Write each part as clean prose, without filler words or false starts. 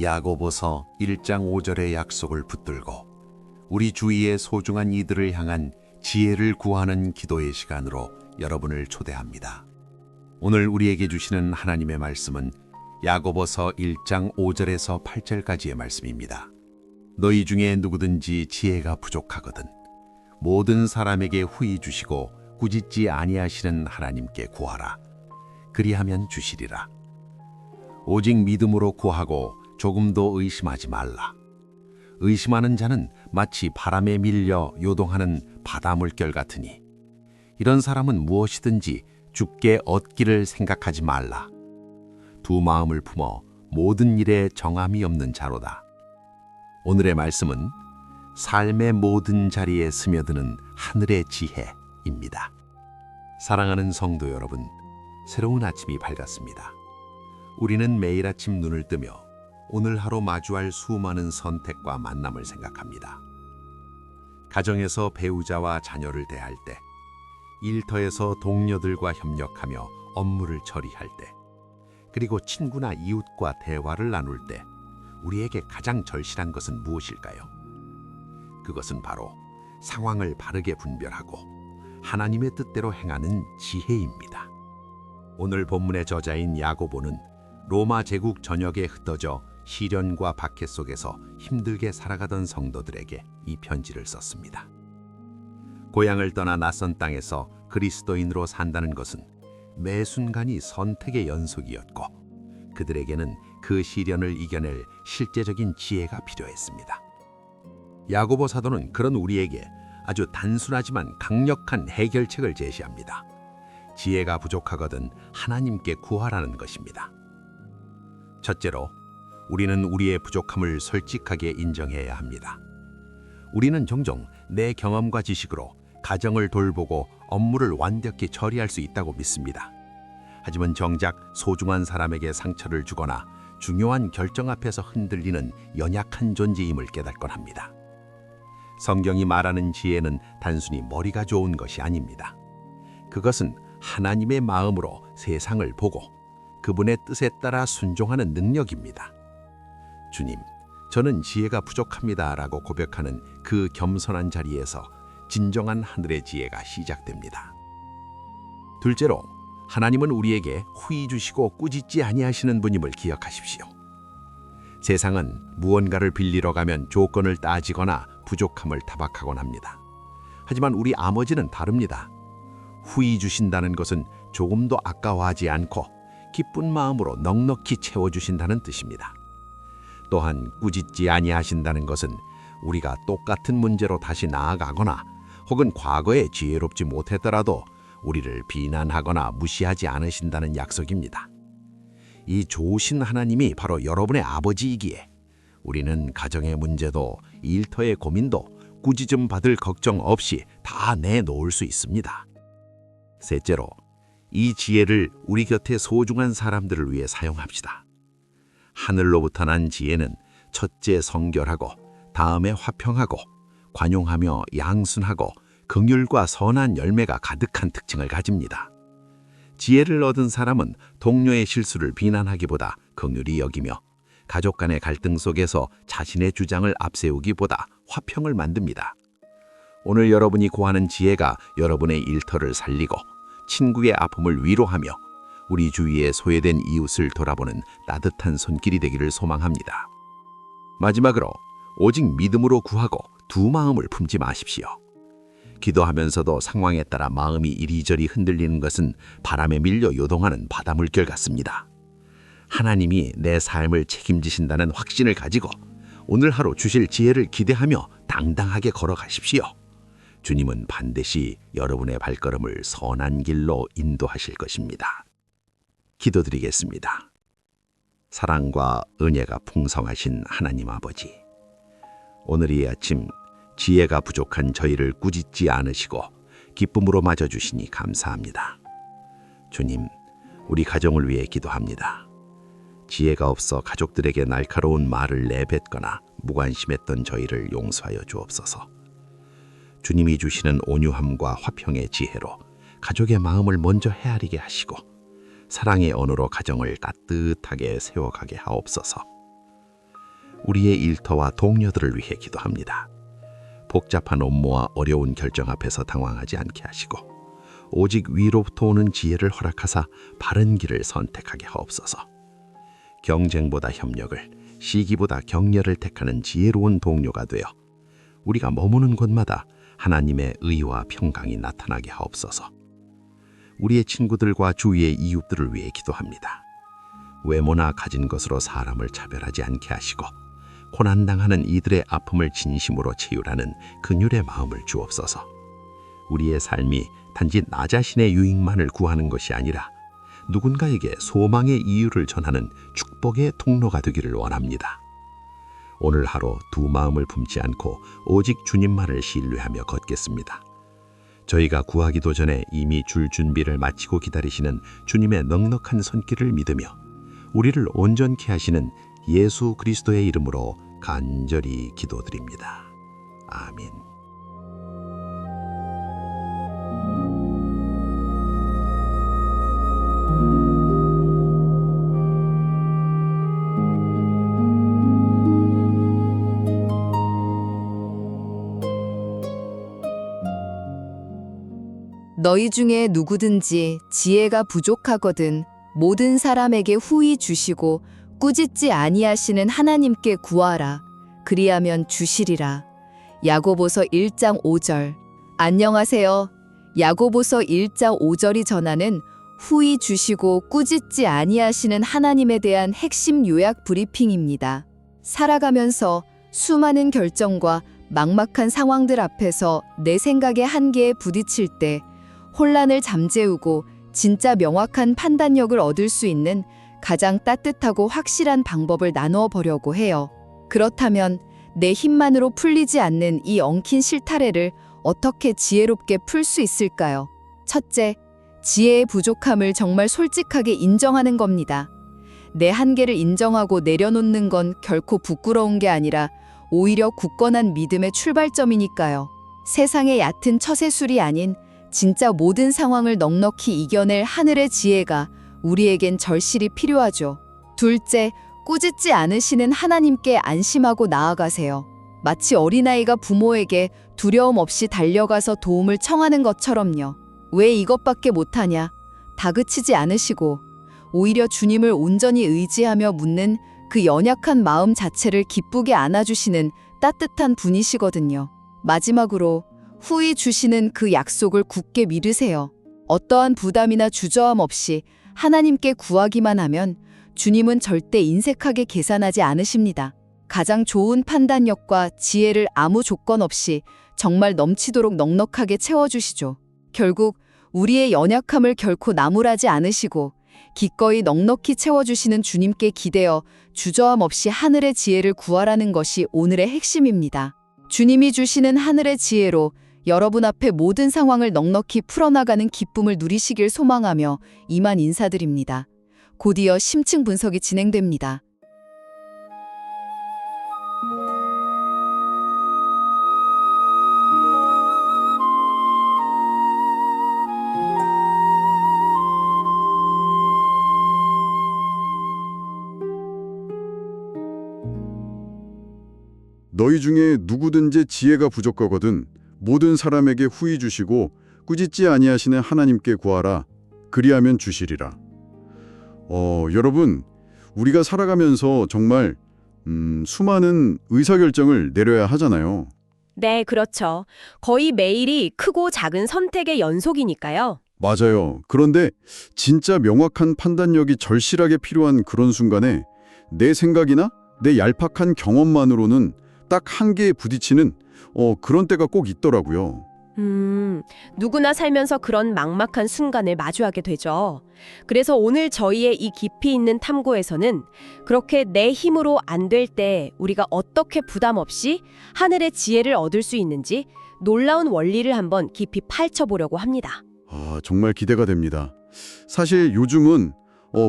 야고보서 1장 5절의 약속을 붙들고 우리 주위의 소중한 이들을 향한 지혜를 구하는 기도의 시간으로 여러분을 초대합니다. 오늘 우리에게 주시는 하나님의 말씀은 야고보서 1장 5절에서 8절까지의 말씀입니다. 너희 중에 누구든지 지혜가 부족하거든 모든 사람에게 후히 주시고 꾸짖지 아니하시는 하나님께 구하라. 그리하면 주시리라. 오직 믿음으로 구하고 조금도 의심하지 말라. 의심하는 자는 마치 바람에 밀려 요동하는 바다 물결 같으니 이런 사람은 무엇이든지 주께 얻기를 생각하지 말라. 두 마음을 품어 모든 일에 정함이 없는 자로다. 오늘의 말씀은 삶의 모든 자리에 스며드는 하늘의 지혜입니다. 사랑하는 성도 여러분, 새로운 아침이 밝았습니다. 우리는 매일 아침 눈을 뜨며 오늘 하루 마주할 수많은 선택과 만남을 생각합니다. 가정에서 배우자와 자녀를 대할 때, 일터에서 동료들과 협력하며 업무를 처리할 때, 그리고 친구나 이웃과 대화를 나눌 때 우리에게 가장 절실한 것은 무엇일까요? 그것은 바로 상황을 바르게 분별하고 하나님의 뜻대로 행하는 지혜입니다. 오늘 본문의 저자인 야고보는 로마 제국 전역에 흩어져 시련과 박해 속에서 힘들게 살아가던 성도들에게 이 편지를 썼습니다. 고향을 떠나 낯선 땅에서 그리스도인으로 산다는 것은 매 순간이 선택의 연속이었고 그들에게는 그 시련을 이겨낼 실제적인 지혜가 필요했습니다. 야고보 사도는 그런 우리에게 아주 단순하지만 강력한 해결책을 제시합니다. 지혜가 부족하거든 하나님께 구하라는 것입니다. 첫째로, 우리는 우리의 부족함을 솔직하게 인정해야 합니다. 우리는 종종 내 경험과 지식으로 가정을 돌보고 업무를 완벽히 처리할 수 있다고 믿습니다. 하지만 정작 소중한 사람에게 상처를 주거나 중요한 결정 앞에서 흔들리는 연약한 존재임을 깨닫곤 합니다. 성경이 말하는 지혜는 단순히 머리가 좋은 것이 아닙니다. 그것은 하나님의 마음으로 세상을 보고 그분의 뜻에 따라 순종하는 능력입니다. 주님, 저는 지혜가 부족합니다 라고 고백하는 그 겸손한 자리에서 진정한 하늘의 지혜가 시작됩니다. 둘째로, 하나님은 우리에게 후히 주시고 꾸짖지 아니하시는 분임을 기억하십시오. 세상은 무언가를 빌리러 가면 조건을 따지거나 부족함을 타박하곤 합니다. 하지만 우리 아버지는 다릅니다. 후히 주신다는 것은 조금도 아까워하지 않고 기쁜 마음으로 넉넉히 채워주신다는 뜻입니다. 또한 꾸짖지 아니하신다는 것은 우리가 똑같은 문제로 다시 나아가거나 혹은 과거에 지혜롭지 못했더라도 우리를 비난하거나 무시하지 않으신다는 약속입니다. 이 좋으신 하나님이 바로 여러분의 아버지이기에 우리는 가정의 문제도 일터의 고민도 꾸짖음 받을 걱정 없이 다 내놓을 수 있습니다. 셋째로, 이 지혜를 우리 곁에 소중한 사람들을 위해 사용합시다. 하늘로부터 난 지혜는 첫째 성결하고 다음에 화평하고 관용하며 양순하고 긍휼과 선한 열매가 가득한 특징을 가집니다. 지혜를 얻은 사람은 동료의 실수를 비난하기보다 긍휼히 여기며 가족 간의 갈등 속에서 자신의 주장을 앞세우기보다 화평을 만듭니다. 오늘 여러분이 구하는 지혜가 여러분의 일터를 살리고 친구의 아픔을 위로하며 우리 주위에 소외된 이웃을 돌아보는 따뜻한 손길이 되기를 소망합니다. 마지막으로, 오직 믿음으로 구하고 두 마음을 품지 마십시오. 기도하면서도 상황에 따라 마음이 이리저리 흔들리는 것은 바람에 밀려 요동하는 바다 물결 같습니다. 하나님이 내 삶을 책임지신다는 확신을 가지고 오늘 하루 주실 지혜를 기대하며 당당하게 걸어가십시오. 주님은 반드시 여러분의 발걸음을 선한 길로 인도하실 것입니다. 기도드리겠습니다. 사랑과 은혜가 풍성하신 하나님 아버지, 오늘 이 아침 지혜가 부족한 저희를 꾸짖지 않으시고 기쁨으로 맞아주시니 감사합니다. 주님, 우리 가정을 위해 기도합니다. 지혜가 없어 가족들에게 날카로운 말을 내뱉거나 무관심했던 저희를 용서하여 주옵소서. 주님이 주시는 온유함과 화평의 지혜로 가족의 마음을 먼저 헤아리게 하시고 사랑의 언어로 가정을 따뜻하게 세워가게 하옵소서. 우리의 일터와 동료들을 위해 기도합니다. 복잡한 업무와 어려운 결정 앞에서 당황하지 않게 하시고 오직 위로부터 오는 지혜를 허락하사 바른 길을 선택하게 하옵소서. 경쟁보다 협력을, 시기보다 격려를 택하는 지혜로운 동료가 되어 우리가 머무는 곳마다 하나님의 의와 평강이 나타나게 하옵소서. 우리의 친구들과 주위의 이웃들을 위해 기도합니다. 외모나 가진 것으로 사람을 차별하지 않게 하시고 고난당하는 이들의 아픔을 진심으로 채우라는 긍휼의 마음을 주옵소서. 우리의 삶이 단지 나 자신의 유익만을 구하는 것이 아니라 누군가에게 소망의 이유를 전하는 축복의 통로가 되기를 원합니다. 오늘 하루 두 마음을 품지 않고 오직 주님만을 신뢰하며 걷겠습니다. 저희가 구하기도 전에 이미 줄 준비를 마치고 기다리시는 주님의 넉넉한 손길을 믿으며 우리를 온전케 하시는 예수 그리스도의 이름으로 간절히 기도드립니다. 아멘. 너희 중에 누구든지 지혜가 부족하거든 모든 사람에게 후히 주시고 꾸짖지 아니하시는 하나님께 구하라. 그리하면 주시리라. 야고보서 1장 5절. 안녕하세요. 야고보서 1장 5절이 전하는 후히 주시고 꾸짖지 아니하시는 하나님에 대한 핵심 요약 브리핑입니다. 살아가면서 수많은 결정과 막막한 상황들 앞에서 내 생각의 한계에 부딪힐 때 혼란을 잠재우고 진짜 명확한 판단력을 얻을 수 있는 가장 따뜻하고 확실한 방법을 나누어 보려고 해요. 그렇다면 내 힘만으로 풀리지 않는 이 엉킨 실타래를 어떻게 지혜롭게 풀 수 있을까요? 첫째, 지혜의 부족함을 정말 솔직하게 인정하는 겁니다. 내 한계를 인정하고 내려놓는 건 결코 부끄러운 게 아니라 오히려 굳건한 믿음의 출발점이니까요. 세상의 얕은 처세술이 아닌 진짜 모든 상황을 넉넉히 이겨낼 하늘의 지혜가 우리에겐 절실히 필요하죠. 둘째, 꾸짖지 않으시는 하나님께 안심하고 나아가세요. 마치 어린아이가 부모에게 두려움 없이 달려가서 도움을 청하는 것처럼요. 왜 이것밖에 못하냐? 다그치지 않으시고 오히려 주님을 온전히 의지하며 묻는 그 연약한 마음 자체를 기쁘게 안아주시는 따뜻한 분이시거든요. 마지막으로 후히 주시는 그 약속을 굳게 믿으세요. 어떠한 부담이나 주저함 없이 하나님께 구하기만 하면 주님은 절대 인색하게 계산하지 않으십니다. 가장 좋은 판단력과 지혜를 아무 조건 없이 정말 넘치도록 넉넉하게 채워주시죠. 결국 우리의 연약함을 결코 나무라지 않으시고 기꺼이 넉넉히 채워주시는 주님께 기대어 주저함 없이 하늘의 지혜를 구하라는 것이 오늘의 핵심입니다. 주님이 주시는 하늘의 지혜로 여러분 앞에 모든 상황을 넉넉히 풀어나가는 기쁨을 누리시길 소망하며 이만 인사드립니다. 곧이어 심층 분석이 진행됩니다. 너희 중에 누구든지 지혜가 부족하거든 모든 사람에게 후히 주시고 꾸짖지 아니하시는 하나님께 구하라. 그리하면 주시리라. 여러분, 우리가 살아가면서 정말 수많은 의사결정을 내려야 하잖아요. 네, 그렇죠. 거의 매일이 크고 작은 선택의 연속이니까요. 맞아요. 그런데 진짜 명확한 판단력이 절실하게 필요한 그런 순간에 내 생각이나 내 얄팍한 경험만으로는 딱 한계에 부딪히는 그런 때가 꼭 있더라고요. 누구나 살면서 그런 막막한 순간을 마주하게 되죠. 그래서 오늘 저희의 이 깊이 있는 탐구에서는 그렇게 내 힘으로 안 될 때 우리가 어떻게 부담 없이 하늘의 지혜를 얻을 수 있는지 놀라운 원리를 한번 깊이 파헤쳐보려고 합니다. 정말 기대가 됩니다. 사실 요즘은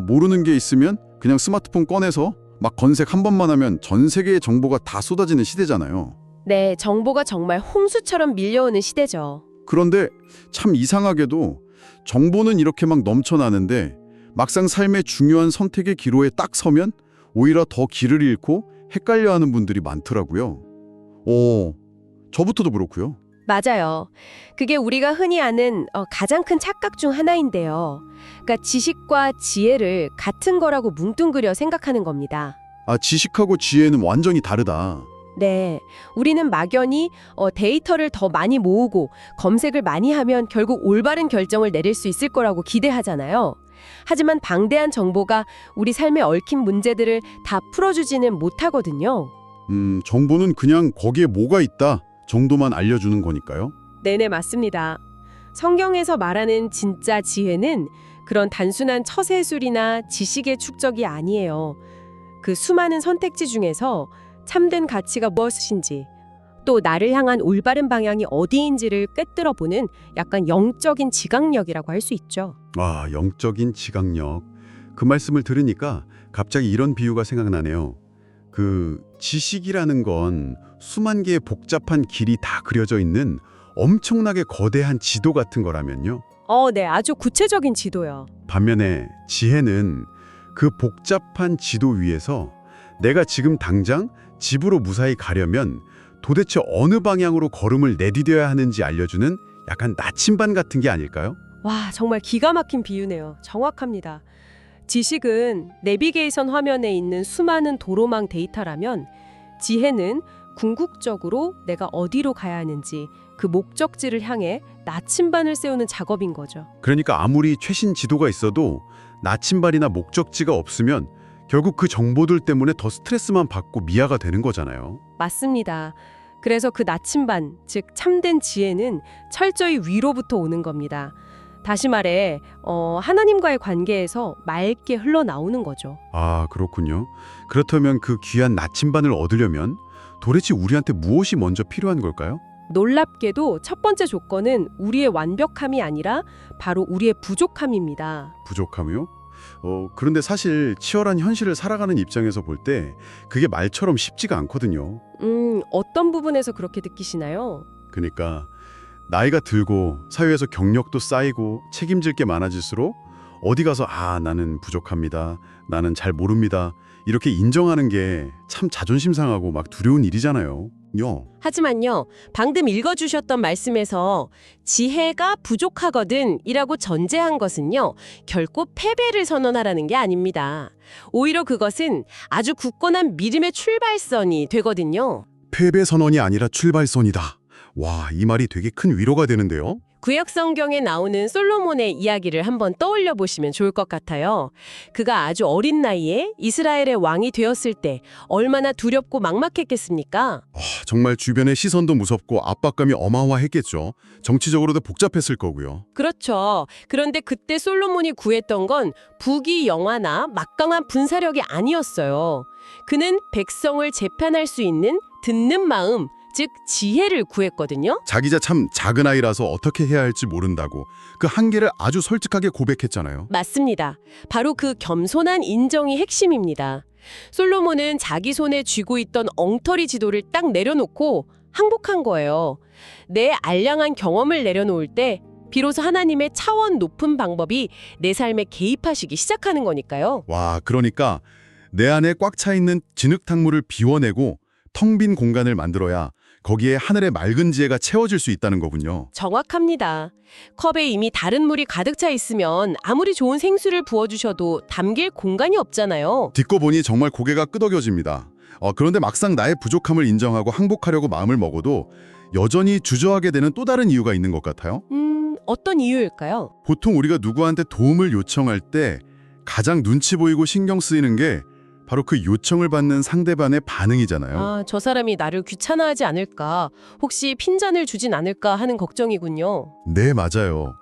모르는 게 있으면 그냥 스마트폰 꺼내서 막 검색 한 번만 하면 전 세계의 정보가 다 쏟아지는 시대잖아요. 네, 정보가 정말 홍수처럼 밀려오는 시대죠. 그런데 참 이상하게도 정보는 이렇게 막 넘쳐나는데 막상 삶의 중요한 선택의 기로에 딱 서면 오히려 더 길을 잃고 헷갈려하는 분들이 많더라고요. 저부터도 그렇고요. 맞아요. 그게 우리가 흔히 아는 가장 큰 착각 중 하나인데요. 그러니까 지식과 지혜를 같은 거라고 뭉뚱그려 생각하는 겁니다. 지식하고 지혜는 완전히 다르다. 네, 우리는 막연히 데이터를 더 많이 모으고 검색을 많이 하면 결국 올바른 결정을 내릴 수 있을 거라고 기대하잖아요. 하지만 방대한 정보가 우리 삶에 얽힌 문제들을 다 풀어주지는 못하거든요. 정보는 그냥 거기에 뭐가 있다 정도만 알려주는 거니까요. 네네, 맞습니다. 성경에서 말하는 진짜 지혜는 그런 단순한 처세술이나 지식의 축적이 아니에요. 그 수많은 선택지 중에서 참된 가치가 무엇인지, 또 나를 향한 올바른 방향이 어디인지를 꿰뚫어보는 약간 영적인 지각력이라고 할 수 있죠. 영적인 지각력. 그 말씀을 들으니까 갑자기 이런 비유가 생각나네요. 그 지식이라는 건 수만 개의 복잡한 길이 다 그려져 있는 엄청나게 거대한 지도 같은 거라면요. 네, 아주 구체적인 지도요. 반면에 지혜는 그 복잡한 지도 위에서 내가 지금 당장 집으로 무사히 가려면 도대체 어느 방향으로 걸음을 내디뎌야 하는지 알려주는 약간 나침반 같은 게 아닐까요? 와, 정말 기가 막힌 비유네요. 정확합니다. 지식은 내비게이션 화면에 있는 수많은 도로망 데이터라면 지혜는 궁극적으로 내가 어디로 가야 하는지 그 목적지를 향해 나침반을 세우는 작업인 거죠. 그러니까 아무리 최신 지도가 있어도 나침반이나 목적지가 없으면 결국 그 정보들 때문에 더 스트레스만 받고 미아가 되는 거잖아요. 맞습니다. 그래서 그 나침반, 즉 참된 지혜는 철저히 위로부터 오는 겁니다. 다시 말해 하나님과의 관계에서 맑게 흘러나오는 거죠. 그렇군요. 그렇다면 그 귀한 나침반을 얻으려면 도대체 우리한테 무엇이 먼저 필요한 걸까요? 놀랍게도 첫 번째 조건은 우리의 완벽함이 아니라 바로 우리의 부족함입니다. 부족함이요? 그런데 사실 치열한 현실을 살아가는 입장에서 볼 때 그게 말처럼 쉽지가 않거든요. 어떤 부분에서 그렇게 느끼시나요? 그러니까 나이가 들고 사회에서 경력도 쌓이고 책임질 게 많아질수록 어디 가서 나는 부족합니다. 나는 잘 모릅니다. 이렇게 인정하는 게 참 자존심 상하고 막 두려운 일이잖아요. 하지만요, 방금 읽어주셨던 말씀에서 지혜가 부족하거든 이라고 전제한 것은요, 결코 패배를 선언하라는 게 아닙니다. 오히려 그것은 아주 굳건한 믿음의 출발선이 되거든요. 패배 선언이 아니라 출발선이다. 와, 이 말이 되게 큰 위로가 되는데요. 구약 성경에 나오는 솔로몬의 이야기를 한번 떠올려 보시면 좋을 것 같아요. 그가 아주 어린 나이에 이스라엘의 왕이 되었을 때 얼마나 두렵고 막막했겠습니까? 정말 주변의 시선도 무섭고 압박감이 어마어마했겠죠. 정치적으로도 복잡했을 거고요. 그렇죠. 그런데 그때 솔로몬이 구했던 건 부귀영화나 막강한 분사력이 아니었어요. 그는 백성을 재판할 수 있는 듣는 마음, 즉 지혜를 구했거든요. 자기자 참 작은 아이라서 어떻게 해야 할지 모른다고 그 한계를 아주 솔직하게 고백했잖아요. 맞습니다. 바로 그 겸손한 인정이 핵심입니다. 솔로몬은 자기 손에 쥐고 있던 엉터리 지도를 딱 내려놓고 항복한 거예요. 내 알량한 경험을 내려놓을 때 비로소 하나님의 차원 높은 방법이 내 삶에 개입하시기 시작하는 거니까요. 와, 그러니까 내 안에 꽉 차 있는 진흙탕물을 비워내고 텅 빈 공간을 만들어야 거기에 하늘의 맑은 지혜가 채워질 수 있다는 거군요. 정확합니다. 컵에 이미 다른 물이 가득 차 있으면 아무리 좋은 생수를 부어주셔도 담길 공간이 없잖아요. 듣고 보니 정말 고개가 끄덕여집니다. 그런데 막상 나의 부족함을 인정하고 항복하려고 마음을 먹어도 여전히 주저하게 되는 또 다른 이유가 있는 것 같아요. 어떤 이유일까요? 보통 우리가 누구한테 도움을 요청할 때 가장 눈치 보이고 신경 쓰이는 게 바로 그 요청을 받는 상대방의 반응이잖아요. 저 사람이 나를 귀찮아하지 않을까, 혹시 핀잔을 주진 않을까 하는 걱정이군요. 네, 맞아요.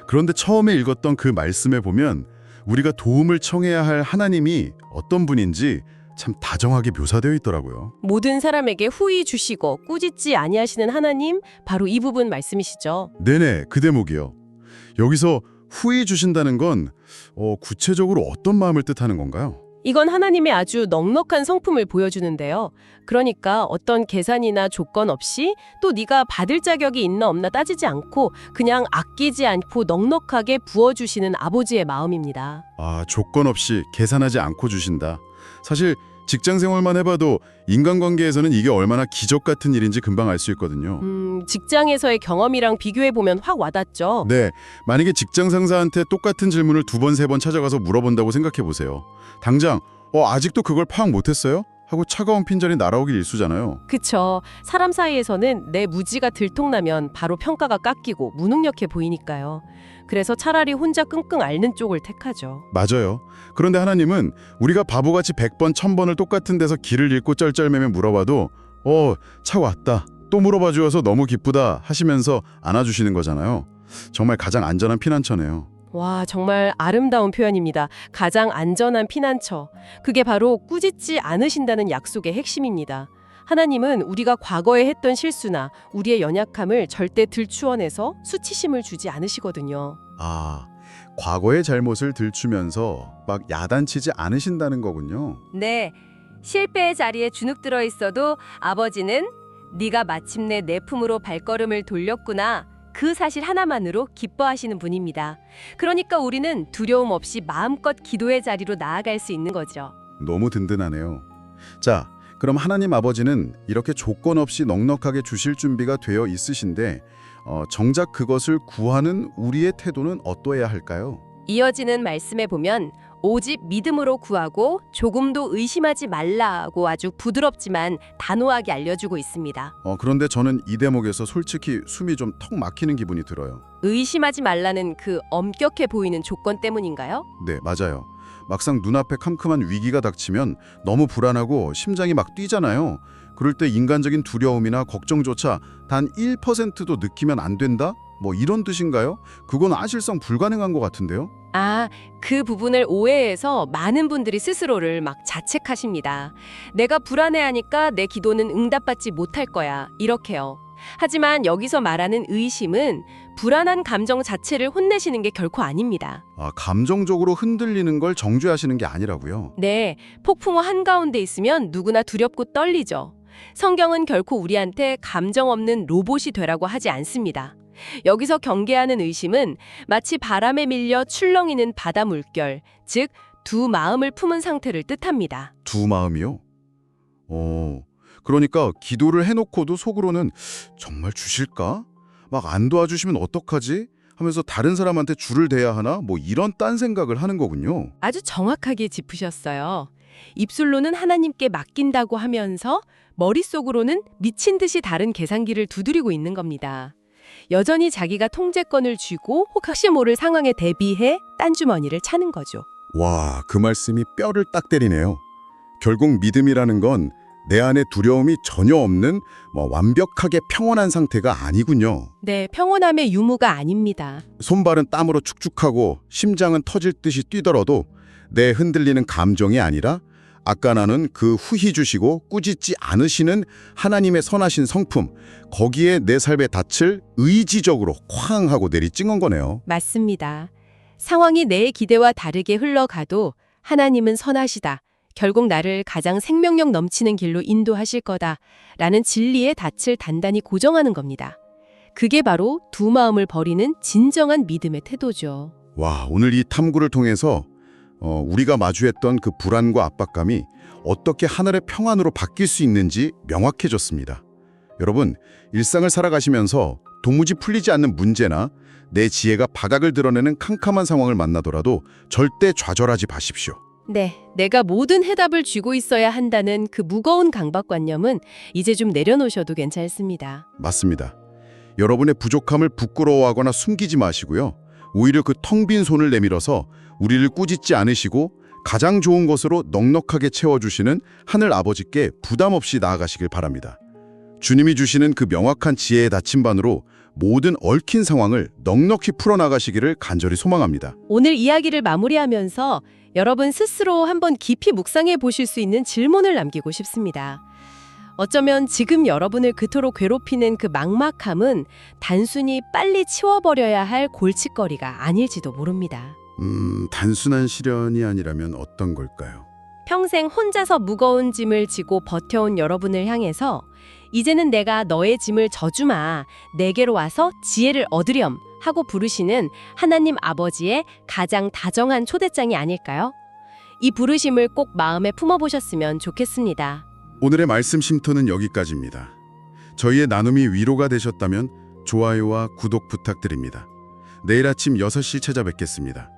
그런데 처음에 읽었던 그 말씀에 보면 우리가 도움을 청해야 할 하나님이 어떤 분인지 참 다정하게 묘사되어 있더라고요. 모든 사람에게 후히 주시고 꾸짖지 아니하시는 하나님, 바로 이 부분 말씀이시죠. 네네, 그 대목이요. 여기서 후히 주신다는 건 구체적으로 어떤 마음을 뜻하는 건가요? 이건 하나님의 아주 넉넉한 성품을 보여주는데요. 그러니까 어떤 계산이나 조건 없이 또 네가 받을 자격이 있나 없나 따지지 않고 그냥 아끼지 않고 넉넉하게 부어주시는 아버지의 마음입니다. 조건 없이 계산하지 않고 주신다. 사실 직장 생활만 해봐도 인간관계에서는 이게 얼마나 기적 같은 일인지 금방 알 수 있거든요. 직장에서의 경험이랑 비교해보면 확 와닿죠. 네, 만약에 직장 상사한테 똑같은 질문을 2번, 3번 찾아가서 물어본다고 생각해 보세요. 당장 아직도 그걸 파악 못했어요? 하고 차가운 핀잔이 날아오길 일쑤잖아요. 그쵸. 사람 사이에서는 내 무지가 들통나면 바로 평가가 깎이고 무능력해 보이니까요. 그래서 차라리 혼자 끙끙 앓는 쪽을 택하죠. 맞아요. 그런데 하나님은 우리가 바보같이 100번, 1000번을 똑같은 데서 길을 잃고 쩔쩔매며 물어봐도 차 왔다. 또 물어봐 주어서 너무 기쁘다 하시면서 안아주시는 거잖아요. 정말 가장 안전한 피난처네요. 와, 정말 아름다운 표현입니다. 가장 안전한 피난처. 그게 바로 꾸짖지 않으신다는 약속의 핵심입니다. 하나님은 우리가 과거에 했던 실수나 우리의 연약함을 절대 들추어내서 수치심을 주지 않으시거든요. 과거의 잘못을 들추면서 막 야단치지 않으신다는 거군요. 네, 실패의 자리에 주눅 들어 있어도 아버지는 네가 마침내 내 품으로 발걸음을 돌렸구나. 그 사실 하나만으로 기뻐하시는 분입니다. 그러니까 우리는 두려움 없이 마음껏 기도의 자리로 나아갈 수 있는 거죠. 너무 든든하네요. 자, 그럼 하나님 아버지는 이렇게 조건 없이 넉넉하게 주실 준비가 되어 있으신데 정작 그것을 구하는 우리의 태도는 어떠해야 할까요? 이어지는 말씀에 보면 오직 믿음으로 구하고 조금도 의심하지 말라고 아주 부드럽지만 단호하게 알려주고 있습니다. 그런데 저는 이 대목에서 솔직히 숨이 좀 턱 막히는 기분이 들어요. 의심하지 말라는 그 엄격해 보이는 조건 때문인가요? 네, 맞아요. 막상 눈앞에 캄캄한 위기가 닥치면 너무 불안하고 심장이 막 뛰잖아요. 그럴 때 인간적인 두려움이나 걱정조차 단 1%도 느끼면 안 된다? 뭐 이런 뜻인가요? 그건 사실상 불가능한 것 같은데요? 그 부분을 오해해서 많은 분들이 스스로를 막 자책하십니다. 내가 불안해하니까 내 기도는 응답받지 못할 거야. 이렇게요. 하지만 여기서 말하는 의심은 불안한 감정 자체를 혼내시는 게 결코 아닙니다. 감정적으로 흔들리는 걸 정죄하시는 게 아니라고요? 네, 폭풍우 한가운데 있으면 누구나 두렵고 떨리죠. 성경은 결코 우리한테 감정 없는 로봇이 되라고 하지 않습니다. 여기서 경계하는 의심은 마치 바람에 밀려 출렁이는 바다 물결, 즉 두 마음을 품은 상태를 뜻합니다. 두 마음이요? 그러니까 기도를 해놓고도 속으로는 정말 주실까? 막 안 도와주시면 어떡하지? 하면서 다른 사람한테 줄을 대야 하나? 뭐 이런 딴 생각을 하는 거군요. 아주 정확하게 짚으셨어요. 입술로는 하나님께 맡긴다고 하면서 머릿속으로는 미친 듯이 다른 계산기를 두드리고 있는 겁니다. 여전히 자기가 통제권을 쥐고 혹시 모를 상황에 대비해 딴 주머니를 차는 거죠. 와, 그 말씀이 뼈를 딱 때리네요. 결국 믿음이라는 건 내 안에 두려움이 전혀 없는 완벽하게 평온한 상태가 아니군요. 네, 평온함의 유무가 아닙니다. 손발은 땀으로 축축하고 심장은 터질 듯이 뛰더라도 내 흔들리는 감정이 아니라 아까 나눈 그 후히 주시고 꾸짖지 않으시는 하나님의 선하신 성품, 거기에 내 삶의 닻을 의지적으로 쾅 하고 내리찍은 거네요. 맞습니다. 상황이 내 기대와 다르게 흘러가도 하나님은 선하시다. 결국 나를 가장 생명력 넘치는 길로 인도하실 거다라는 진리의 닻을 단단히 고정하는 겁니다. 그게 바로 두 마음을 버리는 진정한 믿음의 태도죠. 와, 오늘 이 탐구를 통해서 우리가 마주했던 그 불안과 압박감이 어떻게 하늘의 평안으로 바뀔 수 있는지 명확해졌습니다. 여러분, 일상을 살아가시면서 도무지 풀리지 않는 문제나 내 지혜가 바닥을 드러내는 캄캄한 상황을 만나더라도 절대 좌절하지 마십시오. 네, 내가 모든 해답을 쥐고 있어야 한다는 그 무거운 강박관념은 이제 좀 내려놓으셔도 괜찮습니다. 맞습니다. 여러분의 부족함을 부끄러워하거나 숨기지 마시고요. 오히려 그 텅 빈 손을 내밀어서 우리를 꾸짖지 않으시고 가장 좋은 것으로 넉넉하게 채워주시는 하늘 아버지께 부담 없이 나아가시길 바랍니다. 주님이 주시는 그 명확한 지혜의 나침반으로 모든 얽힌 상황을 넉넉히 풀어나가시기를 간절히 소망합니다. 오늘 이야기를 마무리하면서 여러분 스스로 한번 깊이 묵상해 보실 수 있는 질문을 남기고 싶습니다. 어쩌면 지금 여러분을 그토록 괴롭히는 그 막막함은 단순히 빨리 치워버려야 할 골칫거리가 아닐지도 모릅니다. 단순한 시련이 아니라면 어떤 걸까요? 평생 혼자서 무거운 짐을 지고 버텨온 여러분을 향해서 이제는 내가 너의 짐을 져주마, 내게로 와서 지혜를 얻으렴 하고 부르시는 하나님 아버지의 가장 다정한 초대장이 아닐까요? 이 부르심을 꼭 마음에 품어보셨으면 좋겠습니다. 오늘의 말씀 쉼터는 여기까지입니다. 저희의 나눔이 위로가 되셨다면 좋아요와 구독 부탁드립니다. 내일 아침 6시 찾아뵙겠습니다.